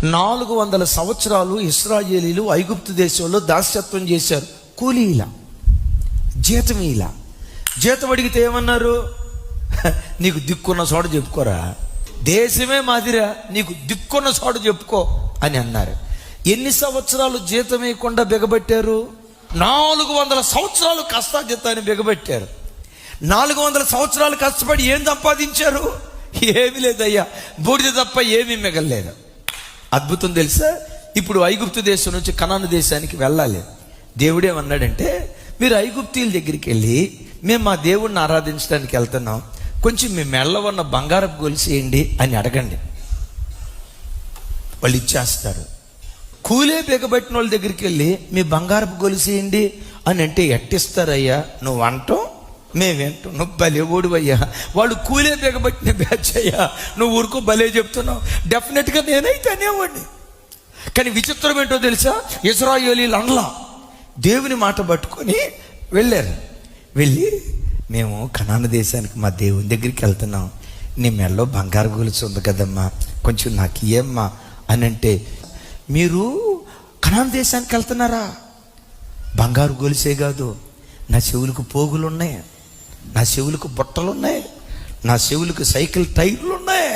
400 సంవత్సరాలు ఇశ్రాయేలీలు ఐగుప్తు దేశంలో దాస్యత్వం చేశారు. కూలీలా, జీతం జీతం అడిగితే ఏమన్నారు? నీకు దిక్కున్న చోట చెప్పుకోరా, దేశమే మాదిరా, నీకు దిక్కున్న చోట చెప్పుకో అని అన్నారు. ఎన్ని సంవత్సరాలు జీతం వేయకుండా బిగబెట్టారు? 400 సంవత్సరాలు కష్టాజీతాన్ని బిగబెట్టారు. 400 సంవత్సరాలు కష్టపడి ఏం సంపాదించారు? ఏమీ లేదయ్యా, బూడిద తప్ప ఏమీ మిగలలేదు. అద్భుతం తెలుసా? ఇప్పుడు ఐగుప్తు దేశం నుంచి కనాను దేశానికి వెళ్ళాలి. దేవుడేమన్నాడంటే, మీరు ఐగుప్తీల దగ్గరికి వెళ్ళి, మేము మా దేవుడిని ఆరాధించడానికి వెళ్తున్నాం, కొంచెం మీ మెల్ల ఉన్న బంగారపు గొలుసేయండి అని అడగండి, వాళ్ళు ఇచ్చేస్తారు. కూలే బిగబట్టిన వాళ్ళ దగ్గరికి వెళ్ళి మీ బంగారపు గొలుసేయండి అని అంటే ఎట్టిస్తారయ్యా? నువ్వు అంటాం, మేమేంటాం, నువ్వు భలే ఓడివయ్యా, వాళ్ళు కూలే బిగబట్టిన బ్యాచ్ అయ్యా, నువ్వు ఊరుకో భలే చెప్తున్నావు. డెఫినెట్గా నేనైతే అనేవాడిని. కానీ విచిత్రం ఏంటో తెలుసా? ఇశ్రాయేలీలు అనలా, దేవుని మాట పట్టుకొని వెళ్ళారు. వెళ్ళి, మేము కనాను దేశానికి మా దేవుని దగ్గరికి వెళ్తున్నాం, నీ మెల్లో బంగారు గొలుసు ఉంది కదమ్మా, కొంచెం నాకు ఇయ్యమ్మా అని అంటే, మీరు కనాను దేశానికి వెళ్తున్నారా? బంగారు గొలుసే కాదు, నా చెవులకు పోగులు ఉన్నాయి, నా చెవులకు బుట్టలు ఉన్నాయి, నా చెవులకు సైకిల్ టైర్లు ఉన్నాయి,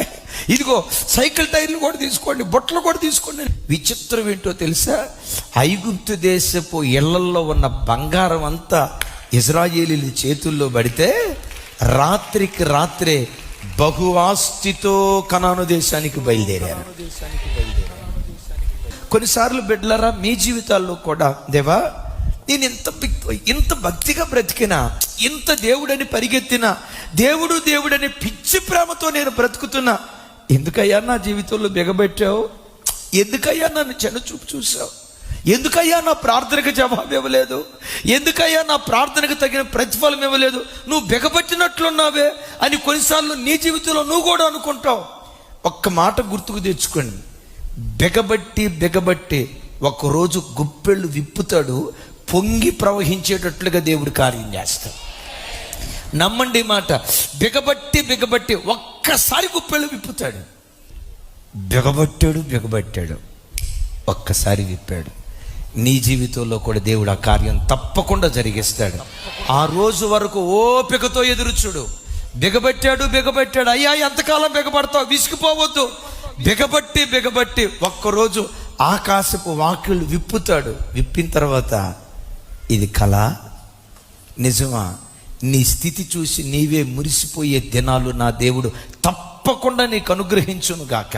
ఇదిగో సైకిల్ టైర్లు కూడా తీసుకోండి, బుట్టలు కూడా తీసుకోండి. విచిత్రం ఏంటో తెలుసా? ఐగుప్తు దేశపు ఇళ్లల్లో ఉన్న బంగారం అంతా ఇశ్రాయేలీల చేతుల్లో పడితే రాత్రికి రాత్రే బహు ఆస్తితో కనాను దేశానికి బయలుదేరారు. కొన్నిసార్లు బిడ్డలారా, మీ జీవితాల్లో కూడా, దేవా నేను ఇంత భక్తిగా బ్రతికినా, ఇంత దేవుడని పరిగెత్తినా, దేవుడని పిచ్చి ప్రేమతో నేను బ్రతుకుతున్నా, ఎందుకయ్యా నా జీవితంలో బిగబెట్టావు? ఎందుకయ్యా నన్ను చెన్నచూపు చూసావు? ఎందుకయ్యా నా ప్రార్థనకు జవాబు ఇవ్వలేదు? ఎందుకయ్యా నా ప్రార్థనకు తగిన ప్రతిఫలం ఇవ్వలేదు? నువ్వు బిగబట్టినట్లున్నావే అని కొన్నిసార్లు నీ జీవితంలో నువ్వు కూడా అనుకుంటావు. ఒక్క మాట గుర్తుకు తెచ్చుకోండి, బిగబట్టి ఒకరోజు గుప్పెళ్ళు విప్పుతాడు, పొంగి ప్రవహించేటట్లుగా దేవుడు కార్యం చేస్తాడు. నమ్మండి మాట. బిగబట్టి ఒక్కసారి గుప్పెళ్ళు విప్పుతాడు. బిగబట్టాడు ఒక్కసారి విప్పాడు. నీ జీవితంలో కూడా దేవుడు ఆ కార్యం తప్పకుండా జరిగిస్తాడు. ఆ రోజు వరకు ఓపికతో ఎదురు చూడు. బిగబట్టాడు, అయ్యా ఎంతకాలం బిగబడతావు? విసిగిపోవద్దు. బిగబట్టి ఒక్కరోజు ఆకాశపు వాకిళ్ళు విప్పుతాడు. విప్పిన తర్వాత, ఇది కళ నిజమా? నీ స్థితి చూసి నీవే మురిసిపోయే దినాలు నా దేవుడు తప్పకుండా నీకు అనుగ్రహించును గాక.